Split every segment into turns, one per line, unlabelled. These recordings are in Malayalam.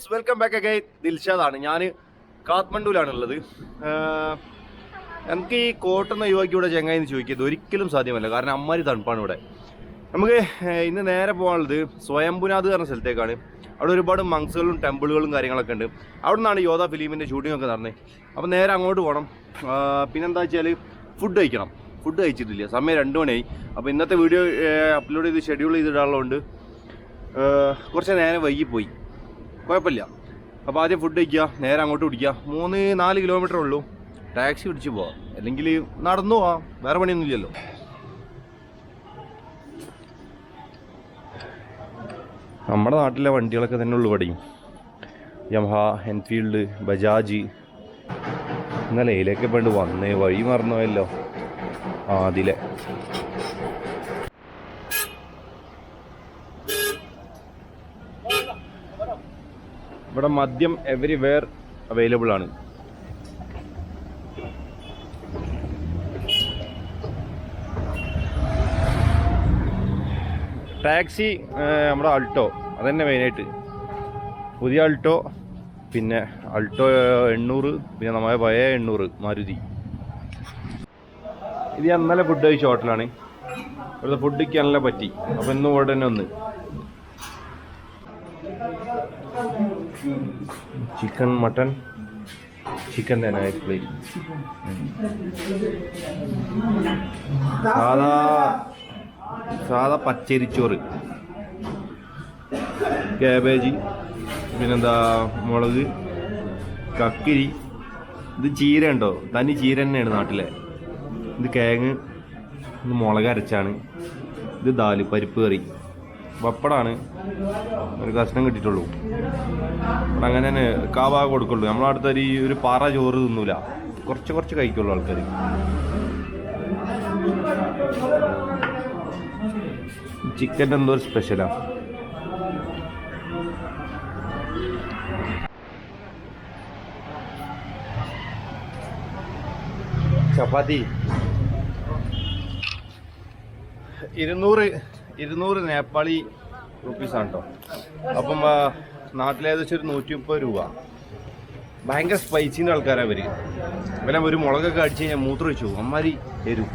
Guys welcome back again. ദിൽഷാദാണ്. ഞാൻ കാത്മണ്ഡുവിലാണുള്ളത്. നമുക്ക് ഈ കോട്ടൊന്ന് ഒഴിവാക്കിയുടെ ചെങ്ങായി എന്ന് ചോദിക്കുന്നത് ഒരിക്കലും സാധ്യമല്ല. കാരണം അമ്മാരി തണുപ്പാണ് ഇവിടെ. നമുക്ക് ഇന്ന് നേരെ പോകാനുള്ളത് സ്വയംഭുനാഥ് പറഞ്ഞ സ്ഥലത്തേക്കാണ്. അവിടെ ഒരുപാട് മങ്സുകളും ടെമ്പിളുകളും കാര്യങ്ങളൊക്കെ ഉണ്ട്. അവിടെ നിന്നാണ് യോധ ഫിലിമിൻ്റെ ഷൂട്ടിംഗ് ഒക്കെ നടന്നത്. അപ്പോൾ നേരെ അങ്ങോട്ട് പോകണം. പിന്നെന്താ വെച്ചാൽ ഫുഡ് കഴിക്കണം. ഫുഡ് കഴിച്ചിട്ടില്ല, സമയം 2 മണിയായി. അപ്പോൾ ഇന്നത്തെ വീഡിയോ അപ്ലോഡ് ചെയ്ത് ഷെഡ്യൂൾ ചെയ്തിടാനുള്ളതുകൊണ്ട് കുറച്ച് നേരം വൈകിപ്പോയി. കുഴപ്പമില്ല. അപ്പോൾ ആദ്യം ഫുഡ് കഴിക്കുക, നേരെ അങ്ങോട്ട് പിടിക്കുക. 3-4 കിലോമീറ്റർ ഉള്ളൂ. ടാക്സി പിടിച്ച് പോവാം, അല്ലെങ്കിൽ നടന്നു പോവാം. വേറെ പണിയൊന്നുമില്ലല്ലോ. നമ്മുടെ നാട്ടിലെ വണ്ടികളൊക്കെ തന്നെ ഉള്ളു ഇവിടെയും. Yamaha, Enfield, Bajaj. ഇന്നലെ ഇതിലേക്ക് വേണ്ടി വന്നേ, വഴി മറന്നുപോയല്ലോ. അതിലെ ഇവിടെ മദ്യം എവരിവെയർ അവൈലബിൾ ആണ്. ടാക്സി നമ്മുടെ ആൾട്ടോ, അതന്നെ മെയിനായിട്ട്. പുതിയ ആൾട്ടോ, പിന്നെ ആൾട്ടോ 800, പിന്നെ നമ്മുടെ പഴയ 800 മാരുതി. ഇത് ഞാൻ ഇന്നലെ ഫുഡ് കഴിച്ച ഹോട്ടലാണ്. ഇവിടുത്തെ ഫുഡ് കഴിക്കാൻ നല്ല പറ്റി. അപ്പോൾ ഇന്നും ഇവിടെ തന്നെ ഒന്ന് ചിക്കൻ, മട്ടൺ, ചിക്കൻ തന്നെ പ്ലേറ്റ്. സാധാ പച്ചരിച്ചോറ്, കാബേജ്, പിന്നെന്താ മുളക്, കക്കിരി. ഇത് ചീര ഉണ്ടോ? തനി ചീര തന്നെയാണ് നാട്ടിലെ. ഇത് കിഴങ്ങ്, ഇത് മുളക് അരച്ചാണ്. ഇത് ദാല്, പരിപ്പ് കറി, പപ്പടാണ്. ഒരു കഷ്ണം കിട്ടിയിട്ടുള്ളൂ. അങ്ങനെ തന്നെ കാവാ കൊടുക്കുള്ളൂ. നമ്മളടുത്ത ഒരു പാറ ചോറ് തിന്നൂല, കുറച്ച് കഴിക്കുള്ളൂ ആൾക്കാർ. ചിക്കൻ്റെ എന്തോ ഒരു സ്പെഷ്യലാ. ചപ്പാത്തി 200 നേപ്പാളി റുപ്പീസാണ് കേട്ടോ. അപ്പം നാട്ടിലേകദേശം ഒരു 130 രൂപ. ഭയങ്കര സ്പൈസിൻ്റെ ആൾക്കാരാണ് ഇവർ. ഇവരെ ഒരു മുളകൊക്കെ അടിച്ച് കഴിഞ്ഞാൽ മൂത്രം വെച്ചു അമ്മാരി എരും.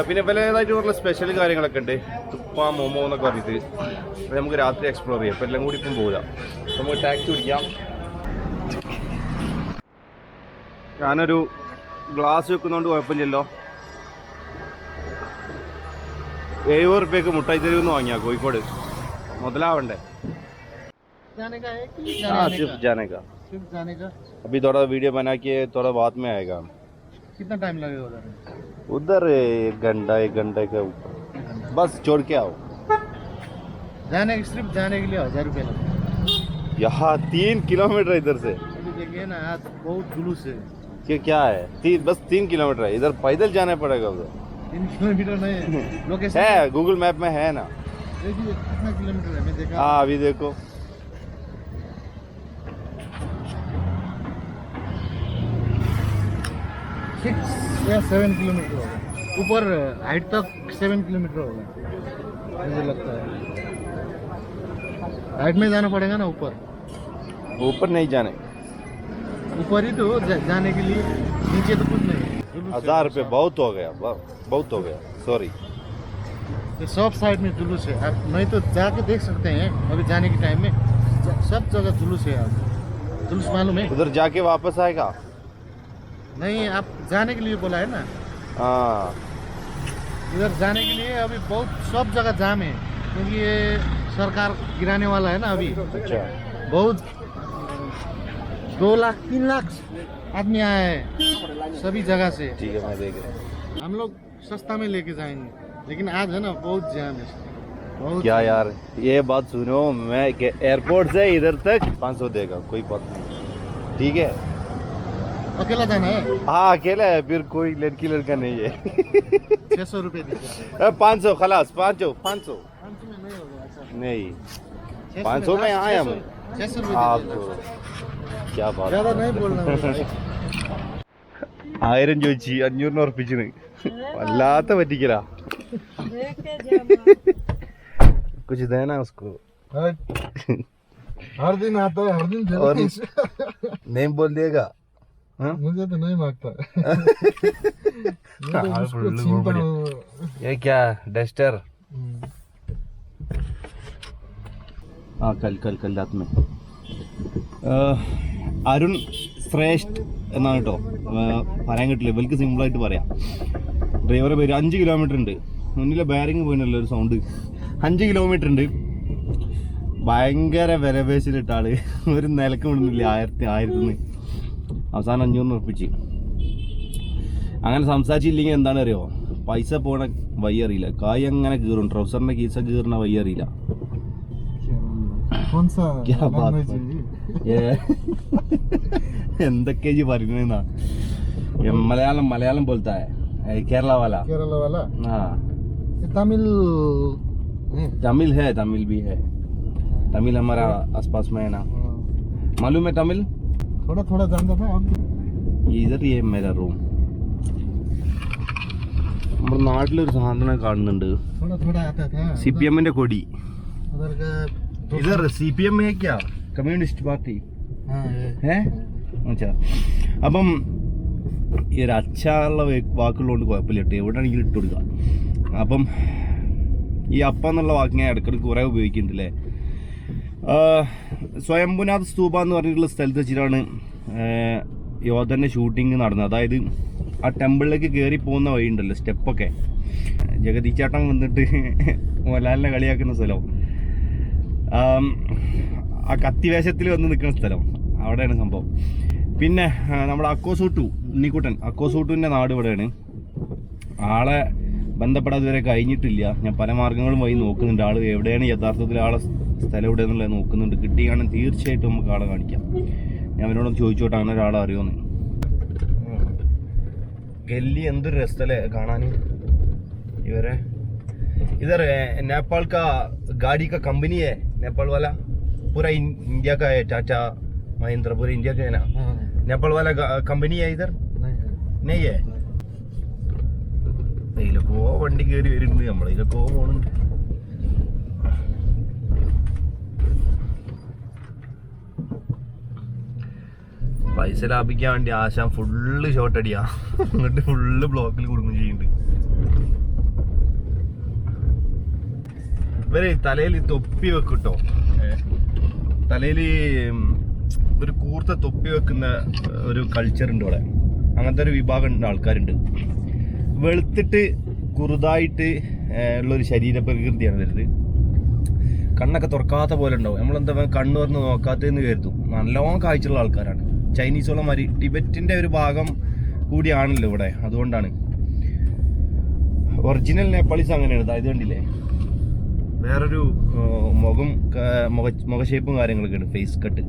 പിന്നെ വിലതായിട്ട് കുറേ സ്പെഷ്യൽ കാര്യങ്ങളൊക്കെ ഉണ്ട്. തുപ്പ, മോമോ എന്നൊക്കെ പറഞ്ഞിട്ട്. അത് നമുക്ക് രാത്രി എക്സ്പ്ലോർ ചെയ്യാം. അപ്പം എല്ലാം കൂടി ഇപ്പം പോകാം. നമുക്ക് ടാക്സി പിടിക്കാം. ഞാനൊരു ഗ്ലാസ് വെക്കുന്നതുകൊണ്ട് കുഴപ്പമില്ലല്ലോ. 70 रुपये മുട്ടായി തെരുവെന്ന് വാങ്ങിയാ കോഴിക്കോട്. മുതലാവണ്ടേ? सिर्फ जाने का. अभी थोड़ा वीडियो बना के थोड़ा बाद में आएगा.
कितना टाइम लगेगा
उधर? 1 घंटे का ऊपर. बस छोड़ के आओ.
सिर्फ जाने के लिए 1000 रुपये लगेगा.
यहाँ 3 किलोमीटर इधर से.
देखिए ना, आज बहुत जुलूस है.
क्या है? बस 3 किलोमीटर है. इधर पैदल जाना पड़ेगा. उधर
3 किलोमीटर नहीं लोकेशन
है, गूगल मैप में है ना.
देखिए कितना किलोमीटर है, मैं देखा.
हाँ अभी देखो.
6 या 7 किलोमीटर होगा. ऊपर हाइट तक 7 किलोमीटर होगा मुझे लगता है. हाइट में जाना पड़ेगा ना ऊपर.
ऊपर नहीं जाने.
ऊपर ही तो जाने के लिए, नीचे तो कुछ नहीं.
1000 रुपये बहुत हो गया, बहुत हो गया. सॉरी.
सब साइड में जुलूस है. आप नहीं तो जाके देख सकते हैं. अभी जाने के टाइम में सब जगह जुलूस है. आप जुलूस मालूम है?
उधर जाके वापस आएगा?
नहीं, आप जाने के लिए बोला है ना.
हाँ,
इधर जाने के लिए अभी बहुत सब जगह जाम है, क्योंकि ये सरकार गिराने वाला है ना अभी.
अच्छा.
बहुत 2 लाख 3 लाख आदमी आए हैं सभी जगह से.
ठीक है, मैं देख रहा हूँ.
हम लोग सस्ता में लेके जाएंगे, लेकिन आज है ना बहुत जाम है. बहुत
क्या यार, ये बात सुनो. मैं एयरपोर्ट से इधर तक 500 देगा, कोई बात नहीं. ठीक है.
अकेला जाना है.
हाँ अकेला है, फिर कोई लड़की लड़का नहीं है.
600 रुपये दीजिए.
500 खलास. 500
500 में नहीं होगा. अच्छा
नहीं, 500 में आए हम.
600
आप
रुपये.
क्या बात.
ज़्यादा नहीं बोलना.
1000 ചോദിച്ചു, 500 ഉറപ്പിച്ചിന്. വല്ലാത്ത പറ്റിക്കലാ. कुछ देना उसको.
हर दिन आता है, हर दिन
और
जल्दी से।
नेम बोल देगा हाँ?
मुझे तो नहीं मांगता। मैं तो
हाँ,
उसको
फुल्लू
छीनता
घोंपड़ी।
हूँ।
ये क्या डस्टर हाँ कल रात में അരുൺ ശ്രേഷ്ഠ് എന്നാണ് കേട്ടോ പറയാൻ കിട്ടില്ല ഇവർക്ക് സിമ്പിളായിട്ട് പറയാം ഡ്രൈവറെ പേര് 5 കിലോമീറ്റർ ഉണ്ട് മുന്നിലെ ബാരിങ് പോയിട്ടല്ലോ ഒരു സൗണ്ട് 5 കിലോമീറ്റർ ഉണ്ട് ഭയങ്കര വിലപേശിലിട്ട ആള് ഒരു നിലക്ക് വിടുന്നില്ല 1000 അവസാനം 500 ഉറപ്പിച്ച് അങ്ങനെ സംസാരിച്ചില്ലെങ്കിൽ എന്താണ് അറിയോ പൈസ പോണ വഴി അറിയില്ല കായ് അങ്ങനെ കീറും ട്രൗസറിന്റെ കീസ കീറുന്ന വഴി അറിയില്ല
कौन सा
क्या बात
language है ये?
എന്തൊക്കെ ജി പറയുന്ന മലയാളം बोलता है केरला वाला
केरला वाला
हाँ
ये तमिल
तमिल भी है तमिल हमारा आसपास में है ना मालूम है तमिल
थोड़ा थोड़ा जानता था अब
इधर ये मेरा रूम നമ്മുടെ നാട്ടിലൊരു സാധനം കാണുന്നുണ്ട്
थोड़ा थोड़ा आता था
CPM-ന്റെ കൊടി
उधर का
इधर CPM है क्या കമ്മ്യൂണിസ്റ്റ് പാർട്ടി
हाँ
ഏ അച്ഛാ അപ്പം ഈ ഒരു അച്ഛനുള്ള വാക്കുള്ളതുകൊണ്ട് കുഴപ്പമില്ല കേട്ടോ എവിടെയാണെങ്കിലും ഇട്ട് കൊടുക്കുക അപ്പം ഈ അപ്പം എന്നുള്ള വാക്ക് ഞാൻ ഇടയ്ക്കിടയ്ക്ക് കുറേ ഉപയോഗിക്കുന്നുണ്ടല്ലേ സ്വയംഭുനാഥ് സ്തൂപ എന്ന് പറഞ്ഞിട്ടുള്ള സ്ഥലത്ത് വെച്ചിട്ടാണ് യോധൻ്റെ ഷൂട്ടിങ് നടന്നത് അതായത് ആ ടെമ്പിളിലേക്ക് കയറി പോകുന്ന വഴിയുണ്ടല്ലോ സ്റ്റെപ്പൊക്കെ ജഗദീച്ചേട്ടൻ വന്നിട്ട് മോഹൻലാലിനെ കളിയാക്കുന്ന സ്ഥലം ആ കത്തിവേഷത്തിൽ വന്ന് നിൽക്കുന്ന സ്ഥലം അവിടെയാണ് സംഭവം പിന്നെ നമ്മുടെ അക്കോസൂട്ടു ഉണ്ണിക്കുട്ടൻ അക്കോസൂട്ടുവിൻ്റെ നാട് ഇവിടെയാണ് ആളെ ബന്ധപ്പെടാതെ ഇതുവരെ കഴിഞ്ഞിട്ടില്ല ഞാൻ പല മാർഗ്ഗങ്ങളും വഴി നോക്കുന്നുണ്ട് ആൾ എവിടെയാണ് യഥാർത്ഥത്തിൽ ആളെ സ്ഥലം എവിടെയെന്നുള്ളത് നോക്കുന്നുണ്ട് കിട്ടുകയാണെങ്കിൽ തീർച്ചയായിട്ടും നമുക്ക് ആളെ കാണിക്കാം ഞാൻ അവരോടൊന്ന് ചോദിച്ചോട്ടെ അങ്ങനെ ഒരാളെ അറിയുമെന്ന് ഗല്ലി എന്തൊരു രസമല്ലേ കാണാൻ ഇവരെ इधर नेपाल का गाड़ी का कंपनी है नेपाल वाला पूरा इंडिया का है टाटा महिंद्रा पूरा इंडिया का है ना नेपाल वाला कंपनी है इधर नहीं है ഇതിലൊക്കെ വണ്ടി കയറി വരുന്നുണ്ട് നമ്മളിതിലൊക്കെ പോകുന്നുണ്ട് പൈസ ലാഭിക്കാൻ വേണ്ടി ആശാൻ ഫുള്ള് ഷോട്ട് അടിയാ എന്നിട്ട് ഫുള്ള് ബ്ലോക്കിൽ കൊടുക്കും ചെയ്യുന്നുണ്ട് ഇവരെ തലയിൽ തൊപ്പി വെക്കിട്ടോ തലയിൽ ഒരു കൂർത്ത തൊപ്പി വെക്കുന്ന ഒരു കൾച്ചർ ഉണ്ട് ഇവിടെ അങ്ങനത്തെ ഒരു വിഭാഗം ആൾക്കാരുണ്ട് വെളുത്തിട്ട് കുറുതായിട്ട് ഉള്ളൊരു ശരീരപ്രകൃതിയാണ് വരുന്നത് കണ്ണൊക്കെ തുറക്കാത്ത പോലെ ഉണ്ടാവും നമ്മളെന്താ കണ്ണ് തുറന്ന് നോക്കാത്തതെന്ന് കരുതും നല്ലോണം കാഴ്ചയുള്ള ആൾക്കാരാണ് ചൈനീസോളമാര് ടിബറ്റിൻ്റെ ഒരു ഭാഗം കൂടിയാണല്ലോ ഇവിടെ അതുകൊണ്ടാണ് ഒറിജിനൽ നേപ്പാളീസ് അങ്ങനെയാണ് അതായത് കണ്ടില്ലേ വേറൊരു മുഖ ഷേപ്പും കാര്യങ്ങളൊക്കെ ഉണ്ട് ഫേസ് കട്ട്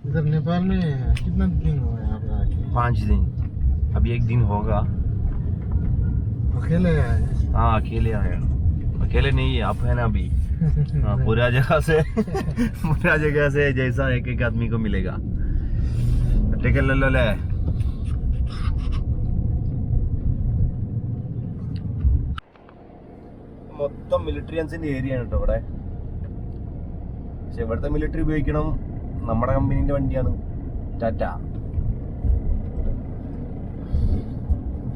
इधर नेपाल में कितना दिन हुआ है आप आके
5 दिन अभी 1 दिन होगा
अकेले आए
हाँ अकेले आया अकेले नहीं आप है ना अभी हाँ पूरा जगह से जैसा एक आदमी को मिलेगा टिकट ले लो ले മൊത്തം മിലിറ്ററിയൻസിന്റെ ഏരിയ ആണ് കേട്ടോ ഇവിടെ പക്ഷെ ഇവിടുത്തെ മിലിറ്ററി ഉപയോഗിക്കണം നമ്മുടെ കമ്പനീന്റെ വണ്ടിയാണ് ടാറ്റ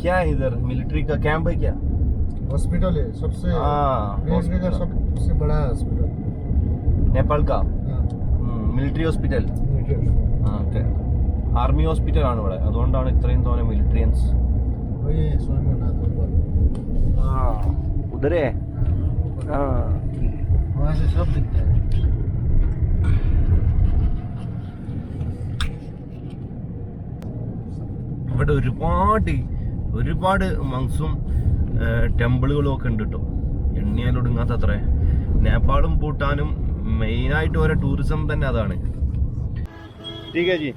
क्या है इधर मिलिट्री का कैंप है क्या
हॉस्पिटल है सबसे मिलिट्री का सबसे बड़ा हॉस्पिटल
नेपाल का മിലിറ്ററി ഹോസ്പിറ്റൽ ആർമി ഹോസ്പിറ്റൽ ആണ് ഇവിടെ അതുകൊണ്ടാണ് ഇത്രയും തോന്നെ മിലിറ്ററിയൻസ് ഉദരേ
वहाँ से सब दिखता है
ഇവിടെ ഒരുപാട് മങ്സും ടെമ്പിളുകളും ഒക്കെ ഉണ്ട് കേട്ടോ എണ്ണിയാലൊടുങ്ങാത്ത അത്ര നേപ്പാളും ഭൂട്ടാനും മെയിനായിട്ട് ഓരോ ടൂറിസം തന്നെ അതാണ് ठीक है जी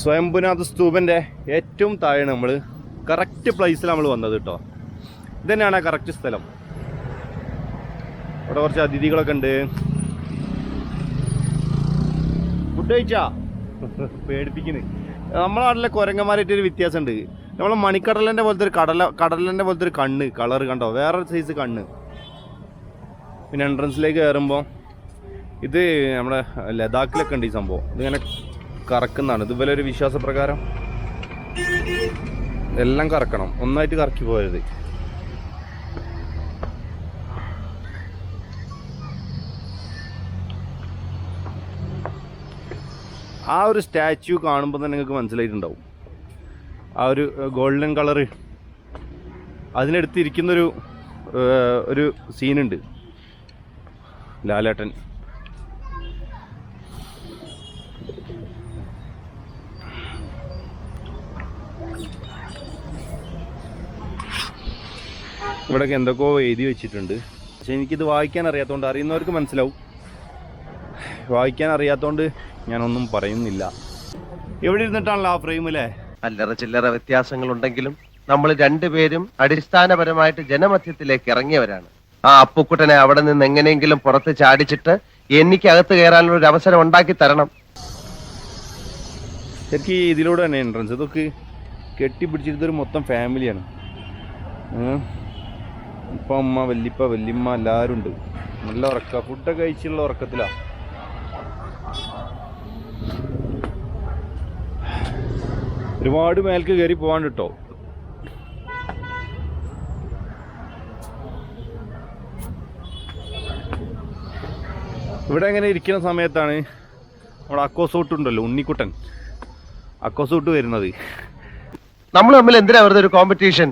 സ്വയംഭുനാഥ് സ്തൂപൻ്റെ ഏറ്റവും താഴെ നമ്മൾ കറക്റ്റ് പ്ലേസിൽ നമ്മൾ വന്നത് കേട്ടോ ഇതന്നെയാണ് ആ കറക്റ്റ് സ്ഥലം ഇവിടെ കുറച്ച് അതിഥികളൊക്കെ ഉണ്ട് ഫുഡ് കഴിച്ചാ പേടിപ്പിക്കുന്നത് നമ്മളെ നാട്ടിലെ കുരങ്ങന്മാരായിട്ടൊരു വ്യത്യാസമുണ്ട് നമ്മളെ മണിക്കടലിൻ്റെ പോലത്തെ ഒരു കടലിൻ്റെ പോലത്തെ ഒരു കണ്ണ് കളർ കണ്ടോ, വേറൊരു സൈസ് കണ്ണ്. പിന്നെ എൻട്രൻസിലേക്ക് കയറുമ്പോൾ ഇത് നമ്മുടെ ലഡാക്കിലൊക്കെ ഉണ്ട് ഈ സംഭവം. ഇതിങ്ങനെ കറക്കുന്നതാണ്. ഇതുപോലെ ഒരു വിശ്വാസപ്രകാരം എല്ലാം കറക്കണം, ഒന്നായിട്ട് കറക്കി പോയത്. ആ ഒരു സ്റ്റാച്യു കാണുമ്പോൾ തന്നെ നിങ്ങൾക്ക് മനസ്സിലായിട്ടുണ്ടാവും. ആ ഒരു ഗോൾഡൻ കളറ് അതിനടുത്തിരിക്കുന്നൊരു ഒരു സീനുണ്ട്. ലാലേട്ടൻ ഇവിടെയൊക്കെ എന്തൊക്കെയോ എഴുതി വെച്ചിട്ടുണ്ട്. പക്ഷെ എനിക്കിത് വായിക്കാൻ അറിയാത്തതുകൊണ്ട്, അറിയുന്നവർക്ക് മനസ്സിലാവും. വായിക്കാൻ അറിയാത്തതുകൊണ്ട് ഞാനൊന്നും പറയുന്നില്ല. എവിടെ ഇരുന്നിട്ടാണല്ലോ ആ ഫ്രെയിമിലെ
അല്ലറ ചില്ലറ വ്യത്യാസങ്ങളുണ്ടെങ്കിലും നമ്മൾ രണ്ടുപേരും അടിസ്ഥാനപരമായിട്ട് ജനമധ്യത്തിലേക്ക് ഇറങ്ങിയവരാണ്. ആ അപ്പുക്കുട്ടനെ അവിടെ നിന്ന് എങ്ങനെയെങ്കിലും പുറത്ത് ചാടിച്ചിട്ട് എനിക്ക് അകത്ത് കയറാനുള്ള ഒരു അവസരം ഉണ്ടാക്കി തരണം.
ശരിക്കും ഇതിലൂടെ തന്നെ എൻട്രൻസ്. ഇതൊക്കെ കെട്ടിപ്പിടിച്ചിട്ടൊരു മൊത്തം ഫാമിലിയാണ്. ഇപ്പം അമ്മ, വല്യപ്പ, വല്യമ്മ എല്ലാവരും ഉണ്ട്. നല്ല ഉറക്ക, ഫുഡൊക്കെ കഴിച്ചുള്ള ഉറക്കത്തിലാണ്. ഒരുപാട് മേൽക്ക് കയറി പോകാൻ കേട്ടോ. ഇവിടെ എങ്ങനെ ഇരിക്കുന്ന സമയത്താണ് നമ്മുടെ അക്കോസൂട്ട് ഉണ്ടല്ലോ, ഉണ്ണിക്കുട്ടൻ അക്കോസൂട്ട് വരുന്നത്.
നമ്മൾ തമ്മിൽ എന്തിനാ വെറുതെ ഒരു കോമ്പറ്റീഷൻ?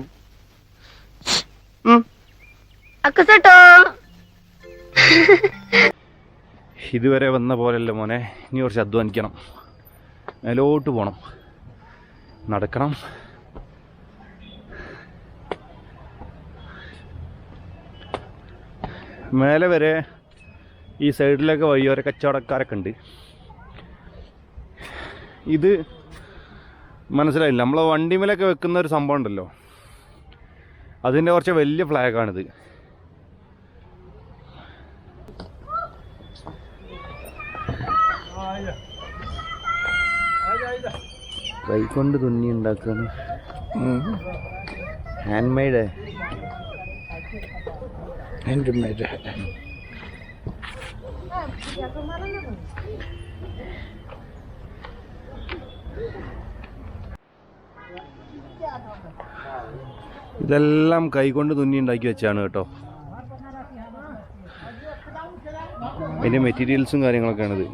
ഇതുവരെ വന്ന പോലെയല്ല മോനെ, ഇനി കുറച്ച് അധ്വാനിക്കണം. മേലോട്ട് പോണം, നടക്കണം. മേലെ വരെ ഈ സൈഡിലൊക്കെ വഴിയോര കച്ചവടക്കാരൊക്കെ ഉണ്ട്. ഇത് മനസ്സിലായില്ല, നമ്മളെ വണ്ടിമേലൊക്കെ വെക്കുന്ന ഒരു സംഭവം ഉണ്ടല്ലോ, അതിൻ്റെ കുറച്ച് വലിയ ഫ്ലാഗാണിത്. കൈകൊണ്ട് തുന്നി ഉണ്ടാക്കാണ്, ഹാൻഡ് മെയ്ഡ്. ഇതെല്ലാം കൈകൊണ്ട് തുന്നി ഉണ്ടാക്കി വെച്ചാണ് കേട്ടോ. അതിൻ്റെ മെറ്റീരിയൽസും കാര്യങ്ങളൊക്കെയാണിത്.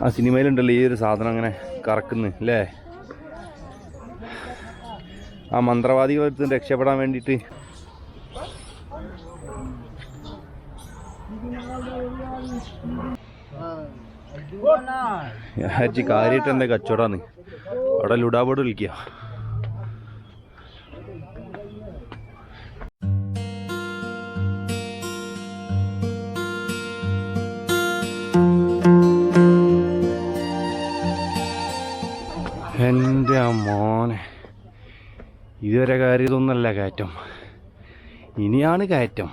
ആ സിനിമയിലുണ്ടല്ലോ ഈ ഒരു സാധനം അങ്ങനെ കറക്കുന്നു അല്ലേ, ആ മന്ത്രവാദികളെടുത്ത് രക്ഷപ്പെടാൻ വേണ്ടിയിട്ട്. കാര്യമായിട്ട് എൻ്റെ കച്ചവടമാണ്. അവിടെ ലുഡാബോർഡ് വിളിക്കുക. എൻ്റെ മോനെ, ഇതുവരെ കയറിയതൊന്നല്ല കയറ്റം, ഇനിയാണ് കയറ്റം.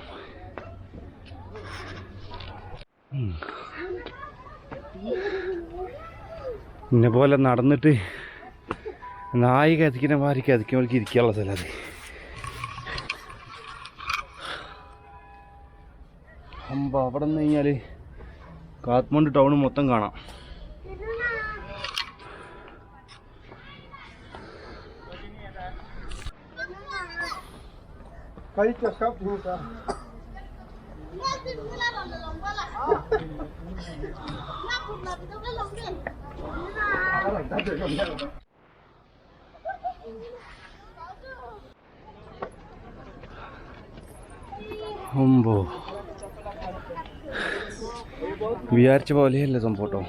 എന്നെ പോലെ നടന്നിട്ട് നായി കതിക്കുന്ന മാറി കതിക്കുമ്പോഴേക്ക് ഇരിക്കാനുള്ള സ്ഥലം അത്. അവിടെ നിന്ന് കഴിഞ്ഞാൽ കാത്മണ്ഡു ടൗൺ മൊത്തം കാണാം. അമ്പോ, വിചാരിച്ച പോലെയല്ലേ സംഭവം.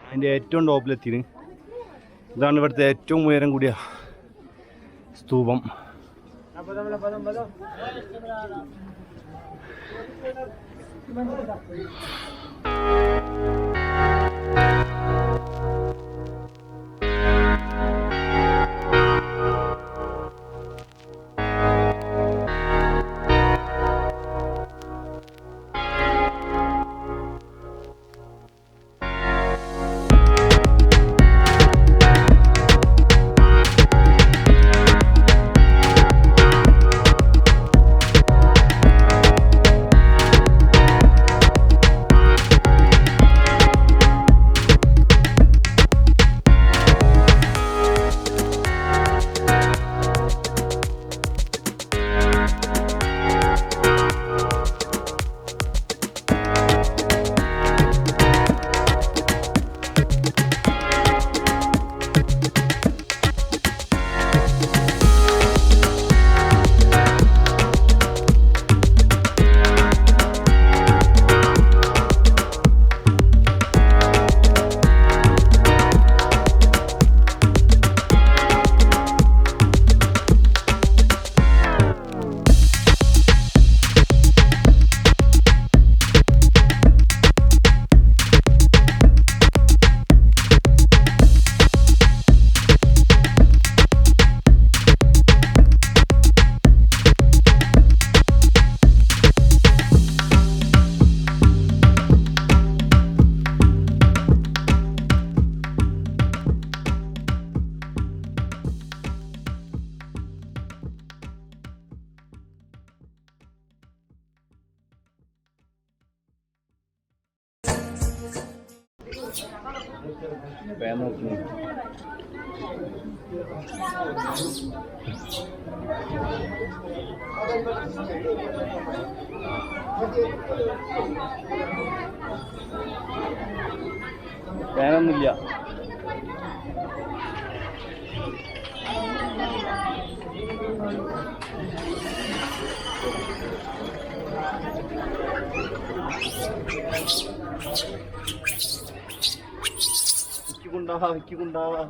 അതിൻ്റെ ഏറ്റവും ടോപ്പിലെത്തിന്. ഇതാണ് ഇവിടുത്തെ ഏറ്റവും ഉയരം കൂടിയ സ്തൂപം. പേൻ നോക്കി പേനൊന്നുമില്ല. വിക്കുണ്ടാവാ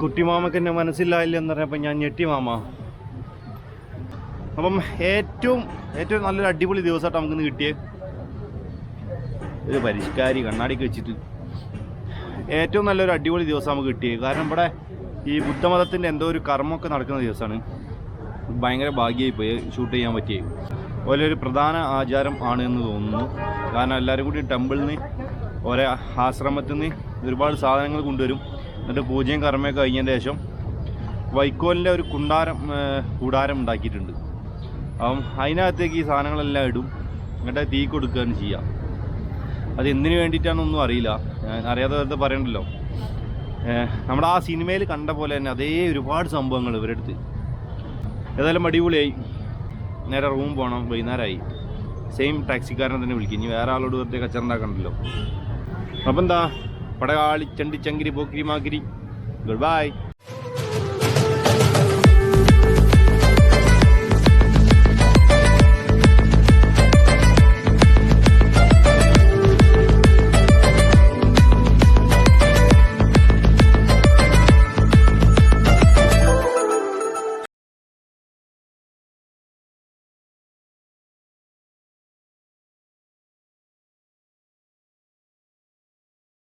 കുട്ടിമാമക്ക് എന്നെ മനസ്സിലായില്ല എന്ന് പറഞ്ഞപ്പോൾ ഞാൻ ഞെട്ടി മാമ. അപ്പം ഏറ്റവും നല്ലൊരു അടിപൊളി ദിവസമായിട്ട് നമുക്കിന്ന് കിട്ടിയേ ഒരു പരിഷ്കാരി കണ്ണാടിക്ക് വെച്ചിട്ട് ഏറ്റവും നല്ലൊരു അടിപൊളി ദിവസം നമുക്ക് കിട്ടിയത്. കാരണം ഇവിടെ ഈ ബുദ്ധമതത്തിൻ്റെ എന്തോ ഒരു കർമ്മമൊക്കെ നടക്കുന്ന ദിവസമാണ്. ഭയങ്കര ഭാഗ്യമായി പോയി ഷൂട്ട് ചെയ്യാൻ പറ്റിയത്. അതുപോലെ ഒരു പ്രധാന ആചാരം ആണ് എന്ന് തോന്നുന്നു. കാരണം എല്ലാവരും കൂടി ടെമ്പിളിൽ നിന്ന് ഓരോ ആശ്രമത്തിൽ നിന്ന് ഒരുപാട് സാധനങ്ങൾ കൊണ്ടുവരും. എന്നിട്ട് പൂജയും കർമ്മയൊക്കെ കഴിഞ്ഞതിന് ശേഷം വൈക്കോലിൻ്റെ ഒരു കൂടാരം ഉണ്ടാക്കിയിട്ടുണ്ട്. അപ്പം അതിനകത്തേക്ക് ഈ സാധനങ്ങളെല്ലാം ഇടും. എന്നിട്ട് തീ കൊടുക്കുകയാണ് ചെയ്യുക. അത് എന്തിനു വേണ്ടിയിട്ടാണെന്നൊന്നും അറിയില്ല. ഞാൻ അറിയാതെ വെറുതെ പറയണ്ടല്ലോ. നമ്മുടെ ആ സിനിമയിൽ കണ്ട പോലെ തന്നെ അതേ ഒരുപാട് സംഭവങ്ങൾ ഇവരുടെ അടുത്ത്. ഏതായാലും അടിപൊളിയായി. നേരെ റൂം പോകണം. വൈകുന്നേരമായി. സെയിം ടാക്സിക്കാരനെ തന്നെ വിളിക്കും. ഇനി വേറെ ആളോട് വെറുതെ കച്ചറ ഉണ്ടാക്കണ്ടല്ലോ. അപ്പം എന്താ പടകാളി ചണ്ടി ചങ്കിരി പോക്കിരി മാക്കിരി. Good bye.